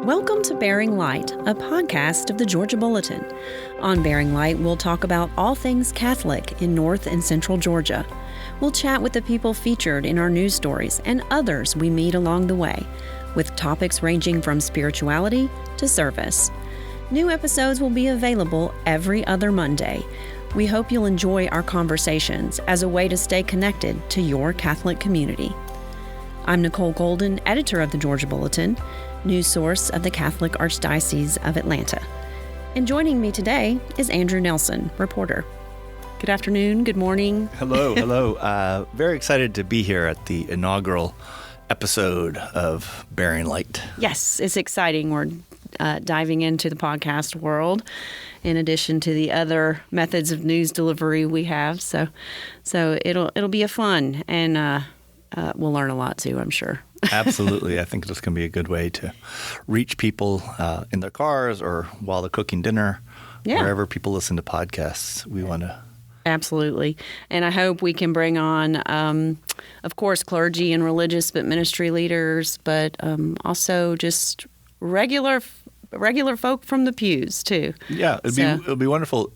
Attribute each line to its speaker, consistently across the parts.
Speaker 1: Welcome to Bearing Light, a podcast of the Georgia Bulletin. On Bearing Light, we'll talk about all things Catholic in North and Central Georgia. We'll chat with the people featured in our news stories and others we meet along the way, with topics ranging from spirituality to service. New episodes will be available every other Monday. We hope you'll enjoy our conversations as a way to stay connected to your Catholic community. I'm Nicole Golden, editor of the Georgia Bulletin, news source of the Catholic Archdiocese of Atlanta. And joining me today is Andrew Nelson, reporter. Good afternoon, good morning.
Speaker 2: Hello. Very excited to be here at the inaugural episode of Bearing Light.
Speaker 1: Yes, it's exciting. We're diving into the podcast world in addition to the other methods of news delivery we have. So it'll be a fun, and we'll learn a lot too, I'm sure.
Speaker 2: Absolutely. I think this can be a good way to reach people in their cars or while they're cooking dinner, wherever people listen to podcasts. We want to.
Speaker 1: Absolutely. And I hope we can bring on, of course, clergy and religious, but ministry leaders, but also just regular folk from the pews too.
Speaker 2: Yeah, it'll be wonderful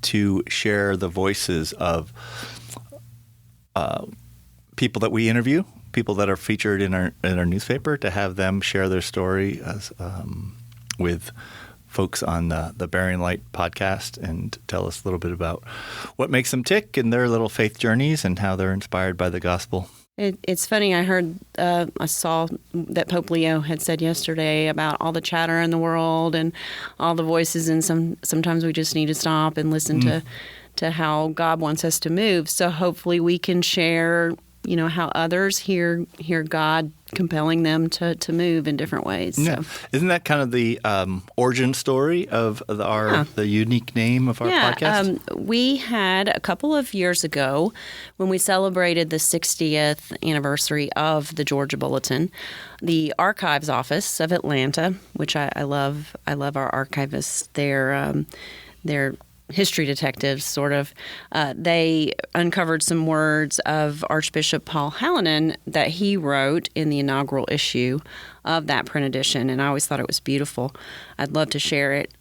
Speaker 2: to share the voices of people that we interview, people that are featured in our newspaper, to have them share their story with folks on the Bearing Light podcast and tell us a little bit about what makes them tick and their little faith journeys and how they're inspired by the gospel.
Speaker 1: It's funny. I saw that Pope Leo had said yesterday about all the chatter in the world and all the voices, and sometimes we just need to stop and listen to how God wants us to move. So hopefully we can share, how others hear God compelling them to move in different ways.
Speaker 2: Yeah.
Speaker 1: So.
Speaker 2: Isn't that kind of the origin story of the unique name of our podcast?
Speaker 1: We had a couple of years ago when we celebrated the 60th anniversary of the Georgia Bulletin, the Archives Office of Atlanta, which I love. I love our archivists. They're history detectives, sort of. They uncovered some words of Archbishop Paul Hallinan that he wrote in the inaugural issue of that print edition, and I always thought it was beautiful. I'd love to share it.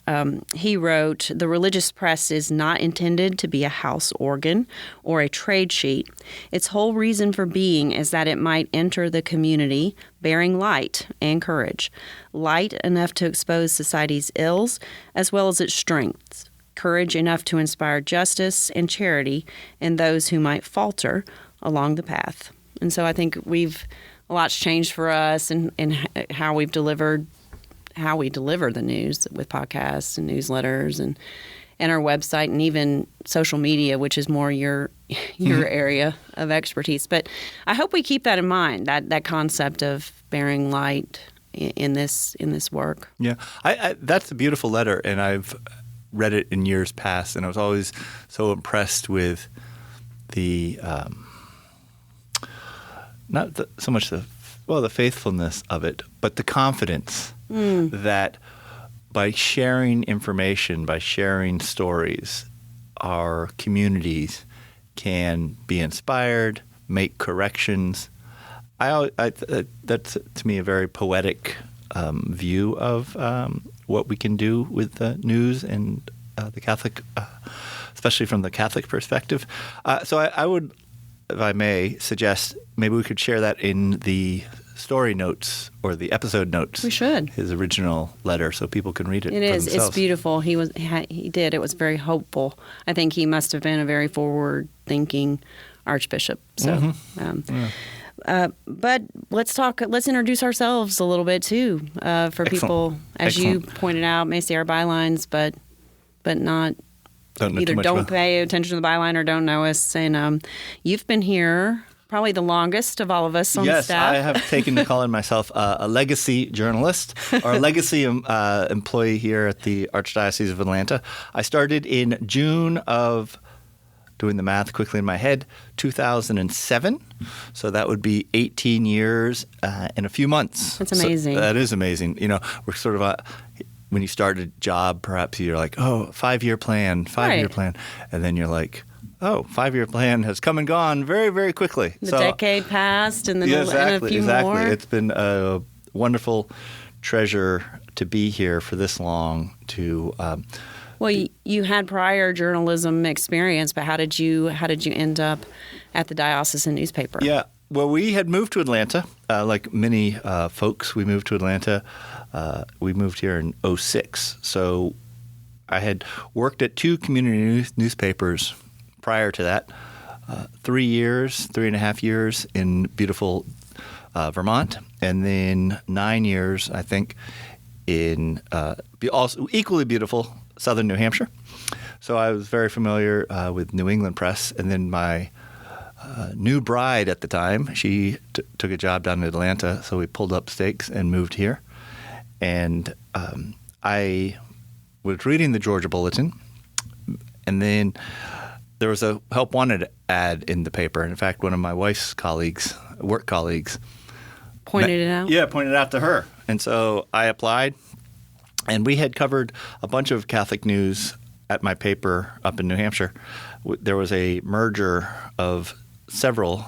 Speaker 1: He wrote, "The religious press is not intended to be a house organ or a trade sheet. Its whole reason for being is that it might enter the community bearing light and courage, light enough to expose society's ills as well as its strengths, courage enough to inspire justice and charity in those who might falter along the path." And so I think a lot's changed for us in how we deliver the news with podcasts and newsletters and our website and even social media, which is more your area of expertise. But I hope we keep that in mind, that concept of bearing light in this work.
Speaker 2: Yeah, I that's a beautiful letter, and I've read it in years past, and I was always so impressed with the so much the faithfulness of it, but the confidence that by sharing information, by sharing stories, our communities can be inspired, make corrections. That's to me a very poetic view of what we can do with the news and the Catholic, especially from the Catholic perspective. So I would, if I may, suggest maybe we could share that in the story notes or the episode notes.
Speaker 1: We should.
Speaker 2: His original letter, so people can read it.
Speaker 1: It is. Themselves. It's beautiful. He did. It was very hopeful. I think he must have been a very forward-thinking archbishop. So. But let's introduce ourselves a little bit too, for people, as you pointed out, may see our bylines, but not either don't pay attention to the byline or don't know us. And you've been here probably the longest of all of us on the staff.
Speaker 2: Yes, I have taken to calling myself a legacy journalist or a legacy employee here at the Archdiocese of Atlanta. I started in June of, doing the math quickly in my head, 2007. So that would be 18 years in a few months.
Speaker 1: That's amazing.
Speaker 2: So that is amazing. We're sort of when you start a job, perhaps you're like, 5-year plan. And then you're like, 5-year plan has come and gone very, very quickly.
Speaker 1: The decade passed and then and a few more.
Speaker 2: It's been a wonderful treasure to be here for this long.
Speaker 1: Well, you had prior journalism experience, but how did you end up at the diocesan newspaper?
Speaker 2: Yeah. Well, we had moved to Atlanta, like many folks. We moved to Atlanta. We moved here in 2006. So I had worked at 2 community newspapers prior to that. 3.5 years in beautiful Vermont, and then 9 years, I think, in also equally beautiful southern New Hampshire. So I was very familiar with New England press, and then my new bride at the time, she took a job down in Atlanta, so we pulled up stakes and moved here. And I was reading the Georgia Bulletin, and then there was a help wanted ad in the paper. In fact, one of my wife's work colleagues,
Speaker 1: pointed it out?
Speaker 2: Yeah, pointed it out to her. And so I applied, and we had covered a bunch of Catholic news at my paper up in New Hampshire. There was a merger of several.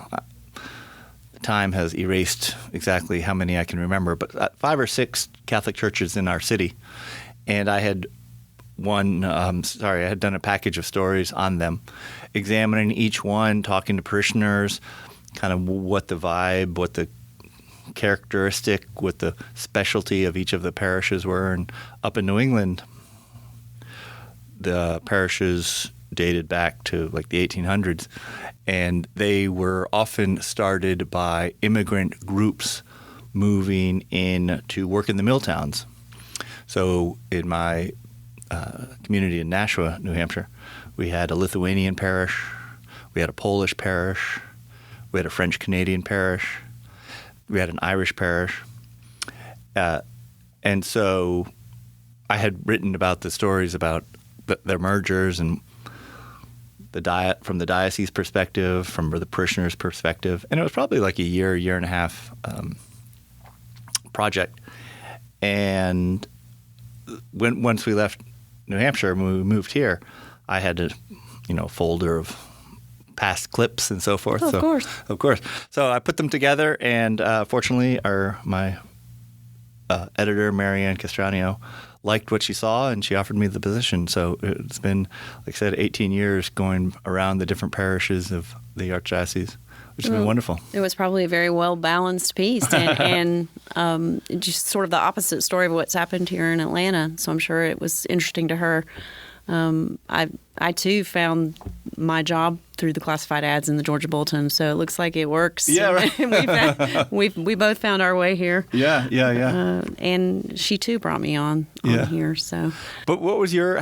Speaker 2: Time has erased exactly how many I can remember, but 5 or 6 Catholic churches in our city. And I had I had done a package of stories on them, examining each one, talking to parishioners, kind of what the vibe, what the characteristic, what the specialty of each of the parishes were. And up in New England, the parishes dated back to like the 1800s, and they were often started by immigrant groups moving in to work in the mill towns. So in my community in Nashua, New Hampshire, we had a Lithuanian parish, we had a Polish parish, we had a French-Canadian parish, we had an Irish parish. And so I had written about the stories about their mergers and from the diocese perspective, from the parishioners' perspective. And it was probably like a year and a half project. And once we left New Hampshire, when we moved here, I had a folder of past clips and so forth.
Speaker 1: Oh,
Speaker 2: of course. So I put them together, and fortunately, my editor, Marianne Castranio, liked what she saw, and she offered me the position. So it's been, like I said, 18 years going around the different parishes of the Archdiocese, which has been wonderful.
Speaker 1: It was probably a very well-balanced piece, and just sort of the opposite story of what's happened here in Atlanta. So I'm sure it was interesting to her. I too found my job through the classified ads in the Georgia Bulletin, so it looks like it works.
Speaker 2: Yeah, right.
Speaker 1: we both found our way here.
Speaker 2: Yeah.
Speaker 1: And she too brought me on here. So,
Speaker 2: but what was your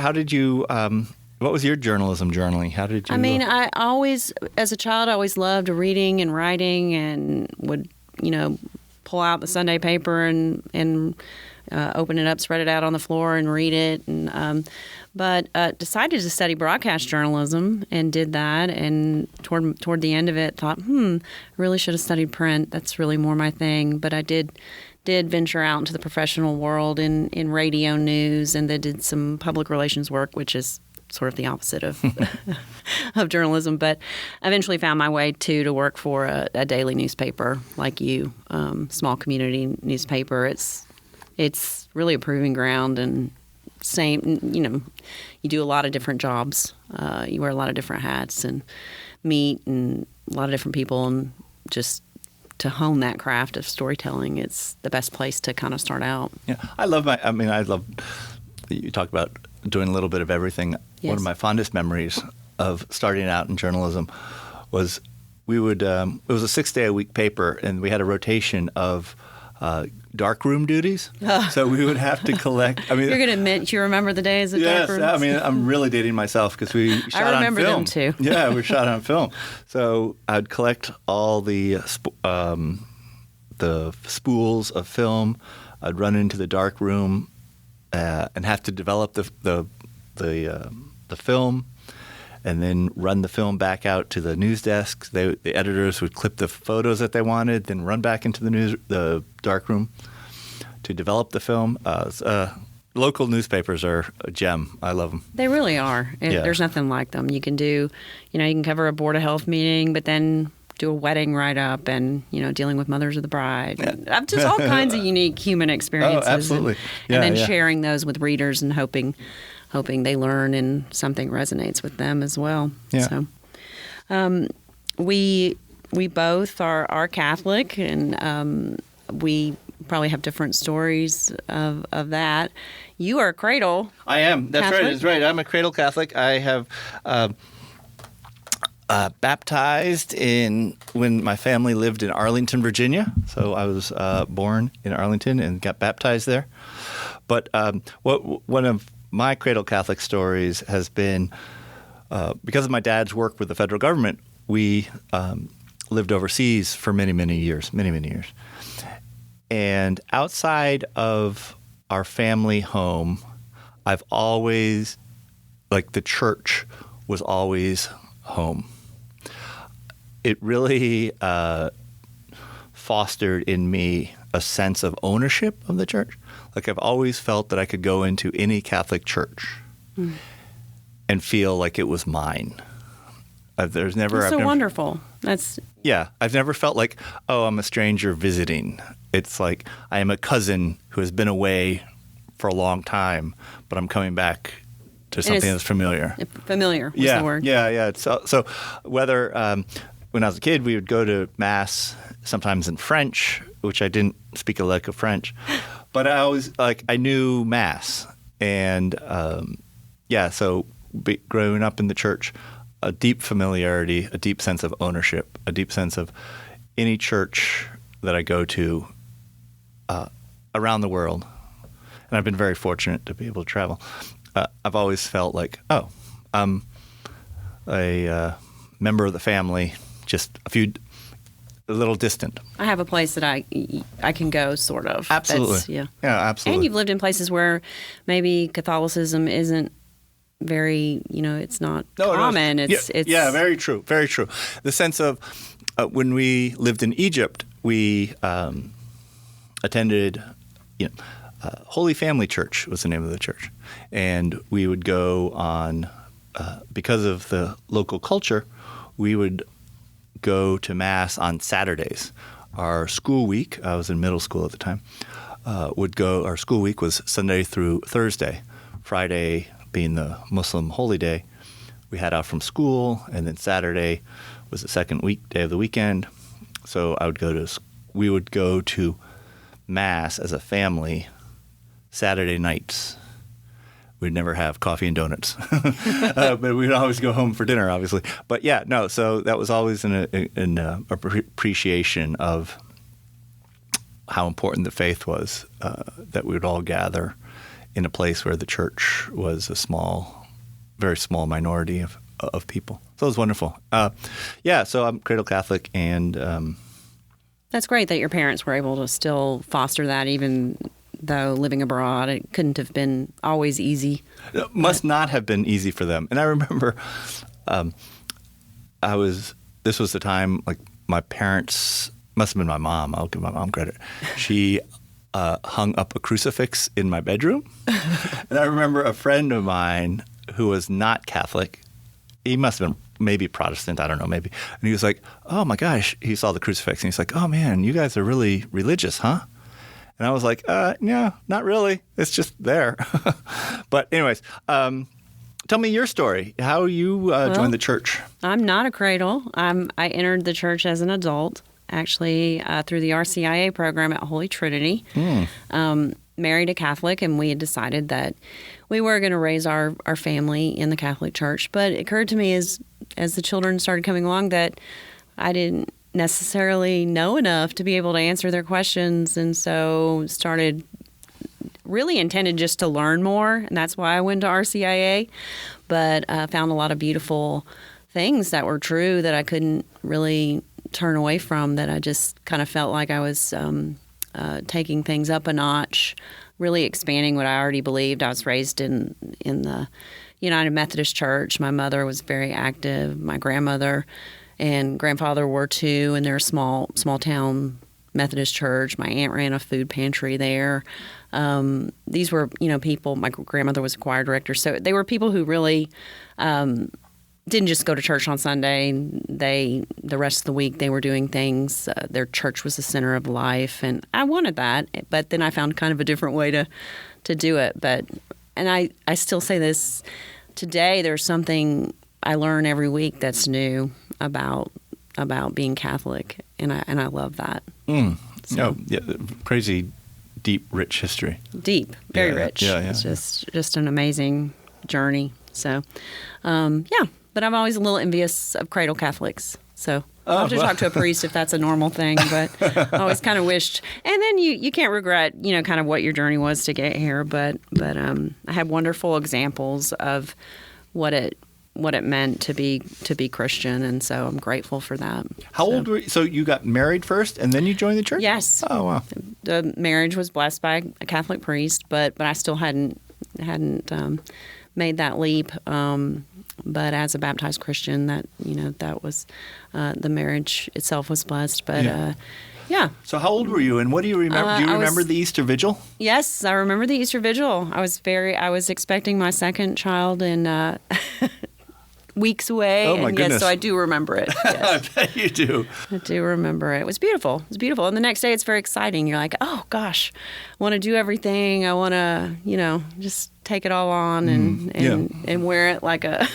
Speaker 2: journalism journaling? How did you?
Speaker 1: I mean, I always, as a child, I always loved reading and writing, and would pull out the Sunday paper and open it up, spread it out on the floor, and read it. And but decided to study broadcast journalism and did that. And toward the end of it, thought, I really should have studied print. That's really more my thing. But I did venture out into the professional world in radio news, and then did some public relations work, which is sort of the opposite of of journalism. But I eventually found my way to work for a daily newspaper like you, small community newspaper. It's really a proving ground, and you do a lot of different jobs. You wear a lot of different hats and meet and a lot of different people, and just to hone that craft of storytelling, it's the best place to kind of start out.
Speaker 2: Yeah, I love you talk about doing a little bit of everything.
Speaker 1: Yes.
Speaker 2: One of my fondest memories of starting out in journalism was it was a 6-day-a-week paper, and we had a rotation of darkroom duties. So we would have to collect. I mean,
Speaker 1: you're going to admit you remember the days of darkrooms?
Speaker 2: Yes, I mean, I'm really dating myself because we shot on film.
Speaker 1: I remember them too.
Speaker 2: Yeah, we shot on film. So I'd collect all the spools of film. I'd run into the dark room and have to develop the film, and then run the film back out to the news desk. The editors would clip the photos that they wanted, then run back into the darkroom to develop the film. Local newspapers are a gem. I love them.
Speaker 1: They really are. There's nothing like them. You can do, you can cover a Board of Health meeting, but then do a wedding write-up and, dealing with mothers of the bride. And just all kinds of unique human experiences.
Speaker 2: Oh, absolutely.
Speaker 1: And then sharing those with readers and hoping they learn and something resonates with them as well.
Speaker 2: Yeah.
Speaker 1: So we both are Catholic, and we probably have different stories of that. You are a cradle.
Speaker 2: I am. That's
Speaker 1: Catholic?
Speaker 2: right. That's right. I'm a cradle Catholic. I have baptized when my family lived in Arlington, Virginia. So I was born in Arlington and got baptized there. But one of my cradle Catholic stories has been because of my dad's work with the federal government. We lived overseas for many, many years. And outside of our family home, I've always, the church was always home. It really fostered in me a sense of ownership of the church. I've always felt that I could go into any Catholic church and feel like it was mine. There's never.
Speaker 1: That's wonderful.
Speaker 2: Yeah, I've never felt like, oh, I'm a stranger visiting. It's like I am a cousin who has been away for a long time, but I'm coming back to something that's familiar.
Speaker 1: Familiar was the word.
Speaker 2: Yeah. So whether when I was a kid, we would go to Mass sometimes in French, which I didn't speak a lick of French, but I always I knew Mass, and so growing up in the church, a deep familiarity, a deep sense of ownership, a deep sense of any church that I go to around the world, and I've been very fortunate to be able to travel. I've always felt like, oh, I'm a member of the family, just a little distant.
Speaker 1: I have a place that I can go, sort of.
Speaker 2: Absolutely. Yeah, absolutely.
Speaker 1: And you've lived in places where maybe Catholicism isn't very, it's not common. It's
Speaker 2: very true, very true. The sense of when we lived in Egypt, we attended, Holy Family Church was the name of the church, and we would go on because of the local culture, we would go to Mass on Saturdays. Our school week, I was in middle school at the time, our school week was Sunday through Thursday. Friday being the Muslim holy day, we had out from school, and then Saturday was the second weekday of the weekend. So we would go to Mass as a family Saturday nights. We'd never have coffee and donuts, but we'd always go home for dinner, obviously. But so that was always an appreciation of how important the faith was, that we would all gather in a place where the church was a very small minority of people. So it was wonderful. So I'm cradle Catholic, and
Speaker 1: that's great that your parents were able to still foster that, even though living abroad, it couldn't have been always easy.
Speaker 2: It must not have been easy for them. And I remember this was the time, my parents, must have been my mom, I'll give my mom credit. She hung up a crucifix in my bedroom. And I remember a friend of mine who was not Catholic, he must have been maybe Protestant, I don't know, maybe. And he was like, oh my gosh, he saw the crucifix and he's like, oh man, you guys are really religious, huh? And I was like, no, not really. It's just there. But anyways, tell me your story. How you joined the church.
Speaker 1: I'm not a cradle. I entered the church as an adult, actually, through the RCIA program at Holy Trinity. Married a Catholic, and we had decided that we were going to raise our family in the Catholic Church. But it occurred to me as the children started coming along that I didn't necessarily know enough to be able to answer their questions, and so started really intended just to learn more, and that's why I went to RCIA, but found a lot of beautiful things that were true that I couldn't really turn away from, that I just kind of felt like I was taking things up a notch, really expanding what I already believed. I was raised in the United Methodist Church. My mother was very active. My grandmother and grandfather were too, and they're a small town Methodist church. My aunt ran a food pantry there. These were, people, my grandmother was a choir director, so they were people who really didn't just go to church on Sunday. The rest of the week they were doing things. Their church was the center of life, and I wanted that. But then I found kind of a different way to do it. And I still say this today. There's something I learn every week that's new about being Catholic, and I love that.
Speaker 2: So. Yeah, crazy, deep, rich history.
Speaker 1: Deep, very rich.
Speaker 2: Yeah.
Speaker 1: It's just an amazing journey. So, but I'm always a little envious of cradle Catholics. So I'll have to talk to a priest if that's a normal thing. But I always kind of wished. And then you can't regret, kind of what your journey was to get here. But I have wonderful examples of what it meant to be Christian, and so I'm grateful for that.
Speaker 2: How old were you? So you got married first, and then you joined the church?
Speaker 1: Yes.
Speaker 2: Oh, wow.
Speaker 1: The marriage was blessed by a Catholic priest, but I still hadn't made that leap. But as a baptized Christian, that was the marriage itself was blessed. But yeah.
Speaker 2: So how old were you, and what do you remember? Do you remember the Easter Vigil?
Speaker 1: Yes, I remember the Easter Vigil. I was expecting my second child in weeks away.
Speaker 2: Oh, my goodness.
Speaker 1: Yes, so I do remember it. Yes.
Speaker 2: I bet you do.
Speaker 1: I do remember it. It was beautiful. It was beautiful. And the next day it's very exciting. You're like, oh, gosh, I want to do everything. I want to, just take it all on and wear it like a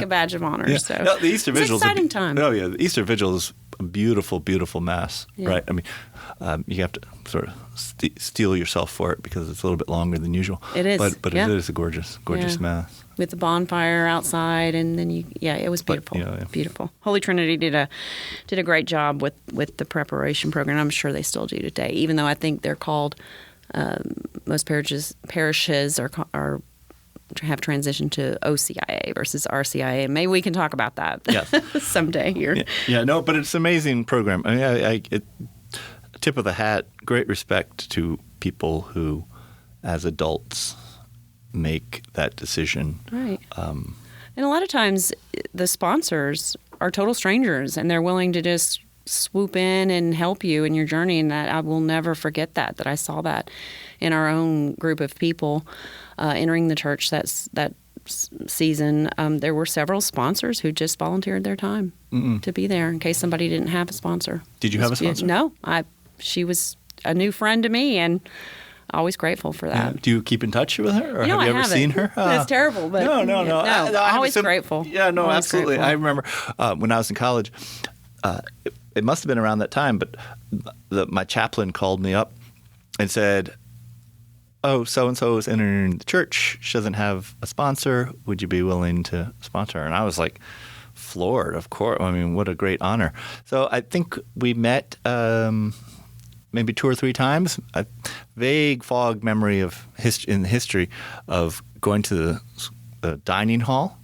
Speaker 1: badge of honor.
Speaker 2: Yeah.
Speaker 1: So
Speaker 2: no, the Easter Vigil is an
Speaker 1: exciting time.
Speaker 2: Oh, yeah. The Easter Vigil is a beautiful, beautiful Mass, right? I mean, you have to sort of steel yourself for it because it's a little bit longer than usual.
Speaker 1: It is.
Speaker 2: But it is a gorgeous, gorgeous Mass.
Speaker 1: With the bonfire outside, and then it was beautiful. Beautiful. Holy Trinity did a great job with the preparation program. I'm sure they still do today, even though I think they're called most parishes are have transitioned to OCIA versus RCIA. Maybe we can talk about that someday here.
Speaker 2: Yeah, no, but it's an amazing program. I mean, tip of the hat. Great respect to people who, as adults, make that decision.
Speaker 1: Right. And a lot of times the sponsors are total strangers, and they're willing to just swoop in and help you in your journey. And that I will never forget that I saw that in our own group of people entering the church that season. There were several sponsors who just volunteered their time to be there in case somebody didn't have a sponsor.
Speaker 2: Did you have a sponsor?
Speaker 1: No. She was a new friend to me, and always grateful for that.
Speaker 2: Yeah. Do you keep in touch with her, or have
Speaker 1: I
Speaker 2: you ever seen her?
Speaker 1: That's terrible, but
Speaker 2: no.
Speaker 1: Always grateful.
Speaker 2: Yeah, no,
Speaker 1: always
Speaker 2: absolutely.
Speaker 1: Grateful.
Speaker 2: I remember when I was in college. It must have been around that time, but my chaplain called me up and said, "Oh, so and so is entering the church. She doesn't have a sponsor. Would you be willing to sponsor her?" And I was like, floored. Of course. I mean, what a great honor. So I think we met. Maybe 2 or 3 times. A vague fog memory of history of going to the dining hall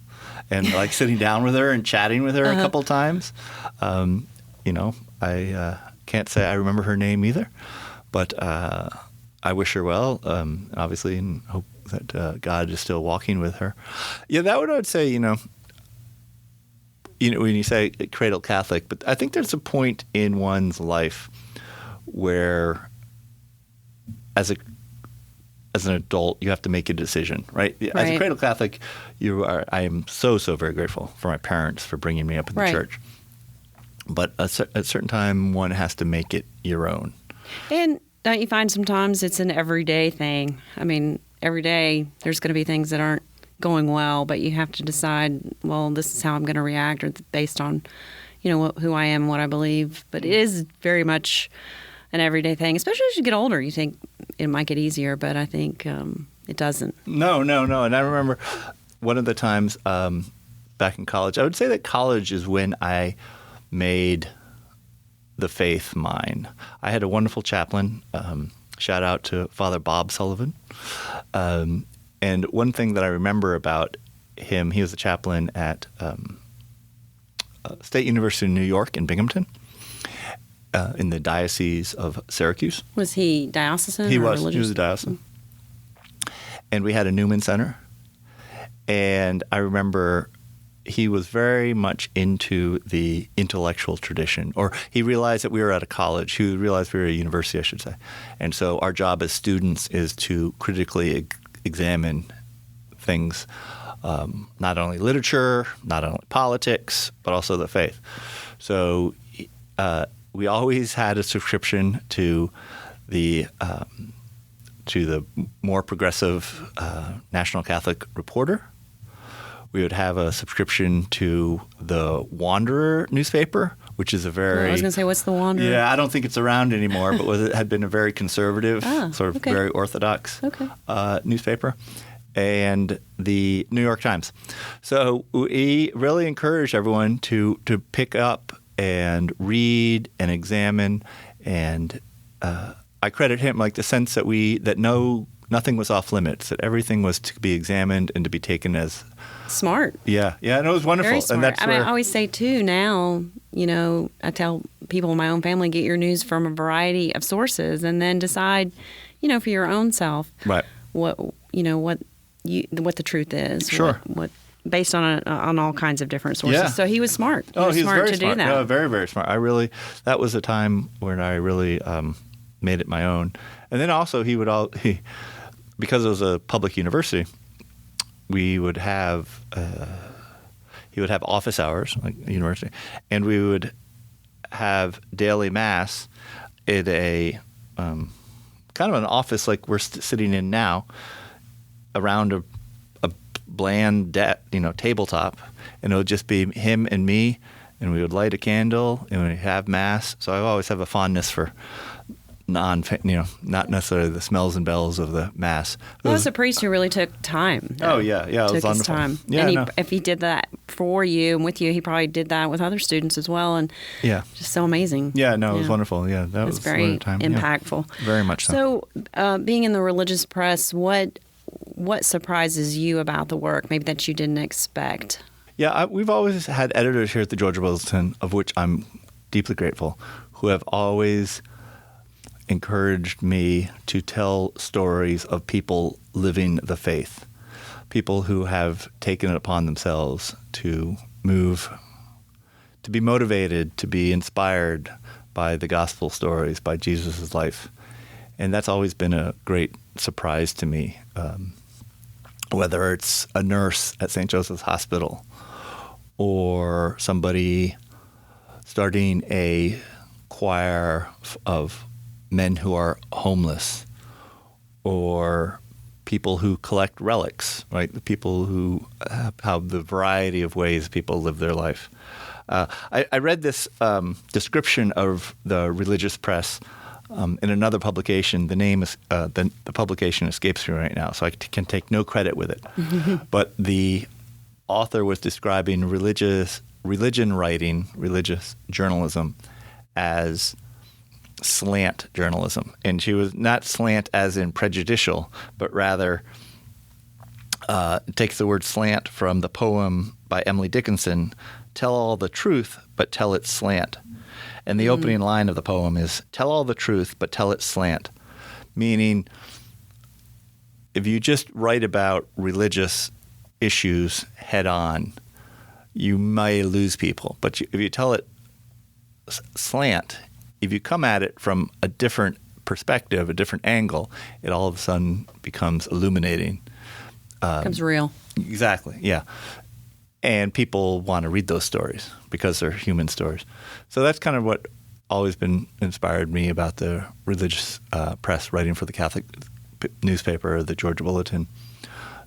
Speaker 2: and like sitting down with her and chatting with her a couple times. I can't say I remember her name either, but I wish her well, obviously, and hope that God is still walking with her. Yeah, that would I would say. When you say cradle Catholic, but I think there's a point in one's life where as an adult you have to make a decision, right? As a cradle Catholic, I am so very grateful for my parents for bringing me up in the church. But at a certain time, one has to make it your own.
Speaker 1: And don't you find sometimes it's an everyday thing? I mean, every day there's going to be things that aren't going well, but you have to decide, well, this is how I'm going to react, or based on, who I am, what I believe. But it is very much an everyday thing, especially as you get older. You think it might get easier, but I think it doesn't.
Speaker 2: No. And I remember one of the times back in college, I would say that college is when I made the faith mine. I had a wonderful chaplain. Shout out to Father Bob Sullivan. And one thing that I remember about him, he was a chaplain at State University of New York in Binghamton. In the Diocese of Syracuse.
Speaker 1: Was he diocesan?
Speaker 2: He
Speaker 1: or
Speaker 2: was.
Speaker 1: religious?
Speaker 2: He was a diocesan. And we had a Newman Center. And I remember he was very much into the intellectual tradition. Or he realized that we were at a college. He realized we were at a university, I should say. And so our job as students is to critically examine things not only literature, not only politics, but also the faith. So we always had a subscription to the more progressive National Catholic Reporter. We would have a subscription to the Wanderer newspaper, which is a very...
Speaker 1: I was going to say, what's the Wanderer?
Speaker 2: Yeah, I don't think it's around anymore, but it had been a very conservative, very orthodox newspaper, and the New York Times. So we really encourage everyone to pick up and read and examine, and I credit him, like the sense that nothing was off limits, that everything was to be examined and to be taken as
Speaker 1: smart.
Speaker 2: Yeah, and it was wonderful.
Speaker 1: Very smart.
Speaker 2: And that's
Speaker 1: I always say too now, I tell people in my own family, get your news from a variety of sources, and then decide, for your own self,
Speaker 2: right,
Speaker 1: what the truth is.
Speaker 2: Sure.
Speaker 1: What based on all kinds of different sources.
Speaker 2: Yeah.
Speaker 1: So he was smart. He
Speaker 2: was
Speaker 1: smart
Speaker 2: very
Speaker 1: to
Speaker 2: smart.
Speaker 1: do that.
Speaker 2: No, very, very smart. That was a time when I really made it my own. And then also because it was a public university, he would have office hours, like university, and we would have daily mass at a kind of an office like we're sitting in now, around a bland tabletop, and it would just be him and me, and we would light a candle and we'd have mass. So I always have a fondness for not necessarily the smells and bells of the mass.
Speaker 1: It was a priest who really took time.
Speaker 2: Oh yeah, it was
Speaker 1: took
Speaker 2: wonderful.
Speaker 1: His time.
Speaker 2: Yeah,
Speaker 1: and if he did that for you and with you, he probably did that with other students as well. And just so amazing.
Speaker 2: Yeah, no, it was wonderful. Yeah, that was
Speaker 1: very
Speaker 2: time.
Speaker 1: impactful.
Speaker 2: Yeah, very much so.
Speaker 1: So, being in the religious press, what surprises you about the work, maybe that you didn't expect?
Speaker 2: Yeah, we've always had editors here at the Georgia Bulletin, of which I'm deeply grateful, who have always encouraged me to tell stories of people living the faith, people who have taken it upon themselves to be motivated, to be inspired by the gospel stories, by Jesus' life. And that's always been a great surprise to me, whether it's a nurse at St. Joseph's Hospital or somebody starting a choir of men who are homeless, or people who collect relics, right? The people who have the variety of ways people live their life. I read this description of the religious press in another publication. The name is the publication escapes me right now, so I can take no credit with it. But the author was describing religion writing, religious journalism, as slant journalism. And she was not slant as in prejudicial, but rather takes the word slant from the poem by Emily Dickinson, "Tell all the truth, but tell it slant." And the opening line of the poem is, "Tell all the truth, but tell it slant," meaning if you just write about religious issues head on, you may lose people. But if you tell it slant, if you come at it from a different perspective, a different angle, it all of a sudden becomes illuminating.
Speaker 1: Becomes real.
Speaker 2: Exactly, yeah. And people want to read those stories because they're human stories. So that's kind of what always been inspired me about the religious press, writing for the Catholic newspaper, the Georgia Bulletin,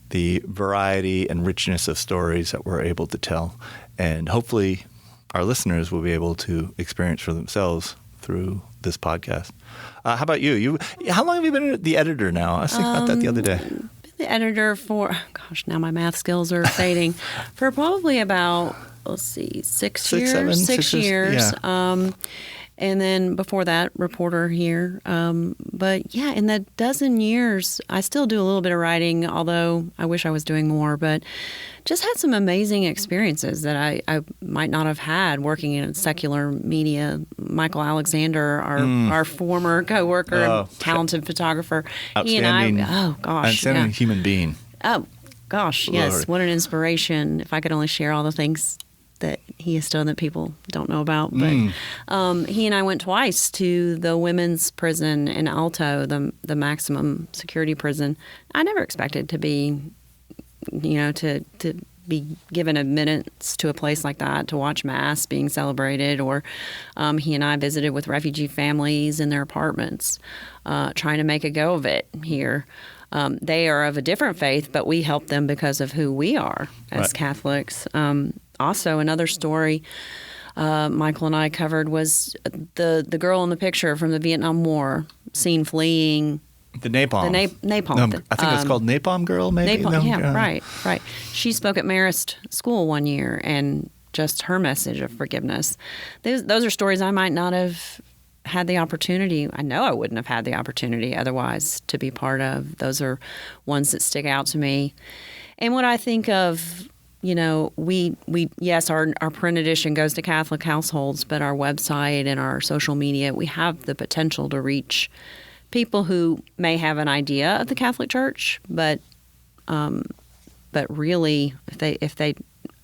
Speaker 2: the variety and richness of stories that we're able to tell. And hopefully our listeners will be able to experience for themselves through this podcast. How about you? How long have you been the editor now? I was thinking about that the other day.
Speaker 1: Been the editor for, now my math skills are fading, for probably about, 6 years. 6 years.
Speaker 2: Yeah.
Speaker 1: And then before that, reporter here. But yeah, in the dozen years, I still do a little bit of writing, although I wish I was doing more. But just had some amazing experiences that I might not have had working in secular media. Michael Alexander, our former coworker, and talented photographer,
Speaker 2: outstanding,
Speaker 1: he and I,
Speaker 2: outstanding human being.
Speaker 1: Oh gosh,
Speaker 2: Lord.
Speaker 1: yes, what an inspiration! If I could only share all the things that he has done that people don't know about. But he and I went twice to the women's prison in Alto, the maximum security prison. I never expected to be to be given admittance to a place like that to watch Mass being celebrated, or he and I visited with refugee families in their apartments, trying to make a go of it here. They are of a different faith, but we help them because of who we are as Catholics. Also, another story Michael and I covered was the girl in the picture from the Vietnam War, seen fleeing.
Speaker 2: The napalm.
Speaker 1: Napalm.
Speaker 2: No, I think it's called Napalm Girl, maybe?
Speaker 1: Napalm, right. She spoke at Marist School one year, and just her message of forgiveness. Those are stories I might not have had the opportunity. I know I wouldn't have had the opportunity otherwise to be part of. Those are ones that stick out to me. And what I think of, we yes, our print edition goes to Catholic households, but our website and our social media, we have the potential to reach people who may have an idea of the Catholic Church, but really, if they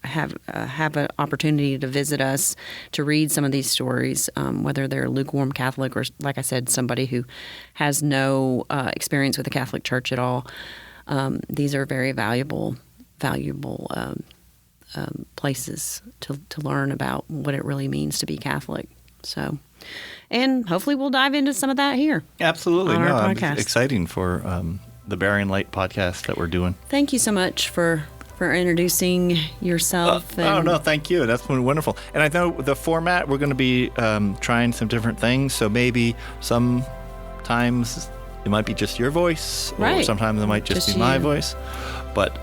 Speaker 1: have an opportunity to visit us, to read some of these stories, whether they're lukewarm Catholic or, like I said, somebody who has no experience with the Catholic Church at all, these are very valuable places to learn about what it really means to be Catholic. So. And hopefully we'll dive into some of that here.
Speaker 2: Absolutely.
Speaker 1: On our podcast.
Speaker 2: It's exciting for the Bearing Light podcast that we're doing.
Speaker 1: Thank you so much for introducing yourself.
Speaker 2: No, thank you. That's been wonderful. And I know the format, we're going to be trying some different things. So maybe sometimes it might be just your voice, or sometimes it might just be my voice. But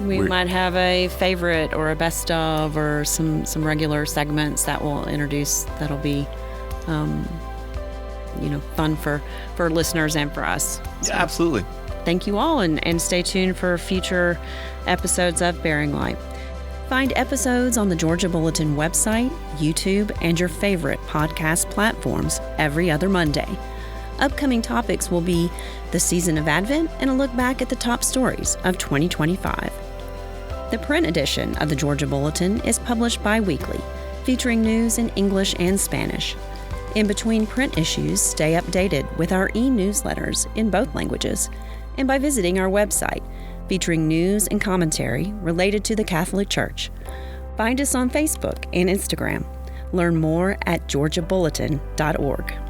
Speaker 1: we might have a favorite or a best of, or some regular segments that we'll introduce that'll be fun for listeners and for us. So,
Speaker 2: yeah, absolutely.
Speaker 1: Thank you all, and stay tuned for future episodes of Bearing Light. Find episodes on the Georgia Bulletin website, YouTube, and your favorite podcast platforms every other Monday. Upcoming topics will be the season of Advent and a look back at the top stories of 2025. The print edition of the Georgia Bulletin is published bi-weekly, featuring news in English and Spanish. In between print issues, stay updated with our e-newsletters in both languages, and by visiting our website, featuring news and commentary related to the Catholic Church. Find us on Facebook and Instagram. Learn more at georgiabulletin.org.